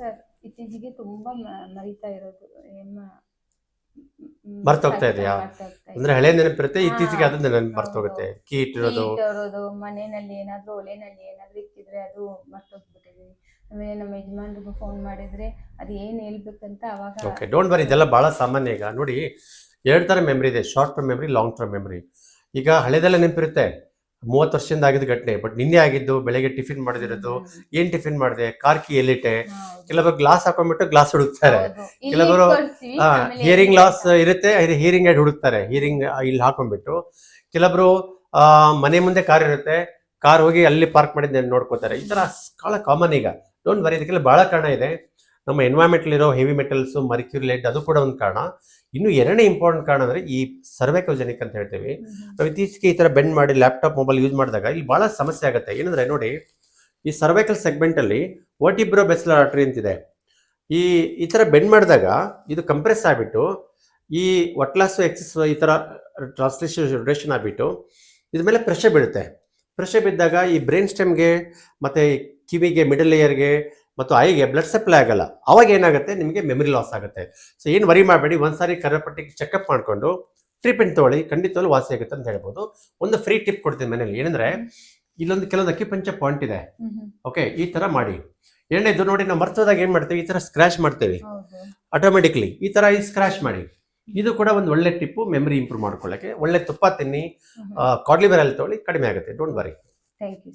Sir ಇತ್ತೀಚೆಗೆ ತುಂಬಾ ಮರಿತಾ ಇರೋದು ಮರ್ತೋಗ್ತಾ ಇದೆಯಾ? ಮರ್ತೋಗ್ತಾ ಅಂದ್ರೆ ಇದೆ. ಹಳೆ ನೆನಪಿರುತ್ತೆ, ಹಾ ಇತ್ತೀಚೆಗೆ ಅದನ್ನ ನೆನಪು ಹೌದು. ಮರ್ತೋಗುತ್ತೆ. Key key ಇಟ್ಟಿರೋದು. ಇಟ್ಟೋರೋದು, ಮನೆಯಲ್ಲಿ ಏನಾದ್ರು ಒಲೆನಲ್ಲಿ ಏನಾದ್ರು ಇಕ್ಕಿದ್ರೆ ಅದು ಮರ್ತೋಗ್ಬಿಟ್ಟಿದೀನಿ. ಆಮೇಲೆ ನಮ್ಮ ಯಜಮಾನ್ರಿಗೂ ಫೋನ್ ಮಾಡಿದ್ರೆ ಅದು ಏನ್ ಹೇಳ್ಬೇಕಂತ ಅವಾಗ ಓಕೆ, ಡೋಂಟ್ ವರಿ, ಇದೆಲ್ಲ ಬಹಳ ಸಾಮಾನ್ಯ. ಈಗ ನೋಡಿ, ಎರಡು ಥರ ಮೆಮರಿ ಇದೆ, short term memory, long term memory. ಈಗ ಹಳೆದೆಲ್ಲ ನೆನಪಿರುತ್ತೆ, 30 ವರ್ಷದಿಂದ ಆಗಿದ್ದ ಘಟನೆ, ಬಟ್ ನಿನ್ನೆ ಆಗಿದ್ದು, ಬೆಳಗ್ಗೆ ಟಿಫಿನ್ ಮಾಡಿದಿರೋದು, ಏನ್ ಟಿಫಿನ್ ಮಾಡಿದೆ, ಕಾರ್ ಕೀ ಎಲ್ಲಿಟ್ಟೆ, ಹೌದು ಕೆಲವರು ಗ್ಲಾಸ್ ಹಾಕೊಂಡ್ಬಿಟ್ಟು ಗ್ಲಾಸ್ ಹುಡುಕ್ತಾರೆ, ಹೌದು ಇಲ್ಲಿ ಕೆಲವರು ಇಟ್ಕೊಳ್ತೀವಿ ಆಮೇಲೆ ಹಿಯರಿಂಗ್ ಎಲ್ಲಿ ಲಾಸ್ ಅಂತ ಇರುತ್ತೆ, ಹಿಯರಿಂಗ್ ಏಡ್ ಹುಡುಕ್ತಾರೆ, ಹಿಯರಿಂಗ್ ಇಲ್ಲಿ ಹಾಕೊಂಡ್ಬಿಟ್ಟು. ಕೆಲವರು ಮನೆ ಮುಂದೆ ಕಾರ್ ಇರುತ್ತೆ, ಕಾರ್ ಹೋಗಿ ಅಲ್ಲಿ ಪಾರ್ಕ್ ಮಾಡಿದ್ದೆ ನೋಡ್ಕೋತಾರೆ. ಈ ತರ ಬಹಳ ಕಾಮನ್ ಈಗ. ಡೋಂಟ್ ವರಿ, ಇದಕ್ಕೆಲ್ಲ ಬಹಳ ಕಾರಣ ಇದೆ. ನಮ್ಮ ಎನ್ವೈರನ್ಮೆಂಟಲ್ ಇರೋ ಹೆವಿ ಮೆಟಲ್ಸ್, ಮರ್ಕ್ಯೂರಿ ಲೆಡ್, ಅದು ಕೂಡ ಒಂದು ಕಾರಣ. ಇನ್ನು ಎರಡನೇ ಇಂಪಾರ್ಟೆಂಟ್ ಕಾರಣ ಅಂದ್ರೆ ಈ ಸರ್ವೈಕೋಜೆನಿಕ್ ಅಂತ ಹೇಳ್ತೀವಿ. ನಾವು ಇತ್ತೀಚೆಗೆ ಈ ತರ ಬೆಂಡ್ ಮಾಡಿ ಲ್ಯಾಪ್ಟಾಪ್ ಮೊಬೈಲ್ ಯೂಸ್ ಮಾಡಿದಾಗ ಇಲ್ಲಿ ಬಹಳ ಸಮಸ್ಯೆ ಆಗುತ್ತೆ. ಏನಂದ್ರೆ ನೋಡಿ, ಈ ಸರ್ವೈಕಲ್ ಸೆಗ್ಮೆಂಟ್ ಅಲ್ಲಿ ವರ್ಟಿಬ್ರೋ ಬೆಸ್ಲರ್ ಆರ್ಟರಿ ಅಂತಿದೆ. ಈ ತರ ಬೆಂಡ್ ಮಾಡಿದಾಗ ಇದು ಕಂಪ್ರೆಸ್ ಆಗ್ಬಿಟ್ಟು ಈ ಒಟ್ಲಾಸ್ ಎಕ್ಸಸ್ ಈ ತರ ಟ್ರಾನ್ಸ್ಲೇಷನ್ ರೊಟೇಷನ್ ಆಗ್ಬಿಟ್ಟು ಇದ್ರ ಮೇಲೆ ಪ್ರೆಷರ್ ಬೀಳುತ್ತೆ. ಪ್ರೆಷರ್ ಬಿದ್ದಾಗ ಈ ಬ್ರೈನ್ ಸ್ಟೆಮ್ಗೆ ಮತ್ತೆ ಕಿವಿಗೆ, ಮಿಡಲ್ ಲೇಯರ್ಗೆ ಮತ್ತು ಐಗೆ ಬ್ಲಡ್ ಸಪ್ಲೈ ಆಗಲ್ಲ. ಅವಾಗ ಏನಾಗುತ್ತೆ, ನಿಮಗೆ ಮೆಮರಿ ಲಾಸ್ ಆಗುತ್ತೆ. ಸೊ ಏನು ವರಿ ಮಾಡಬೇಡಿ, ಒಂದ್ಸಾರಿ ಕರ್ರಪಟ್ಟಿಗೆ ಚೆಕಪ್ ಮಾಡಿಕೊಂಡು ಟ್ರೀಟ್ಮೆಂಟ್ ತೊಗೊಳ್ಳಿ, ಖಂಡಿತವಾಗ್ಲೂ ವಾಸಿ ಆಗುತ್ತೆ ಅಂತ ಹೇಳ್ಬೋದು. ಒಂದು ಫ್ರೀ ಟಿಪ್ ಕೊಡ್ತೀನಿ ಮನೇಲಿ, ಏನಂದ್ರೆ ಇಲ್ಲೊಂದು ಕೆಲವೊಂದು ಅಕ್ಯುಪಂಚ ಪಾಯಿಂಟ್ ಇದೆ. ಓಕೆ, ಈ ತರ ಮಾಡಿ. ಎರಡನೇದು ನೋಡಿ, ನಾವು ಮರ್ತೋದಾಗ ಏನ್ ಮಾಡ್ತೀವಿ, ಈ ತರ ಸ್ಕ್ರಾಚ್ ಮಾಡ್ತೇವೆ ಆಟೋಮೆಟಿಕ್ಲಿ. ಈ ತರ ಸ್ಕ್ರಾಚ್ ಮಾಡಿ. ಇದು ಕೂಡ ಒಂದು ಒಳ್ಳೆ ಟಿಪ್ಪು ಮೆಮರಿ ಇಂಪ್ರೂವ್ ಮಾಡ್ಕೊಳ್ಳಕ್ಕೆ. ಒಳ್ಳೆ ತುಪ್ಪ ತಿನ್ನಿ, ಕಾಡ್ಲಿವರ್ ಅಲ್ಲಿ ತೊಗೊಳ್ಳಿ, ಕಡಿಮೆ ಆಗುತ್ತೆ. Don't worry. Thank you.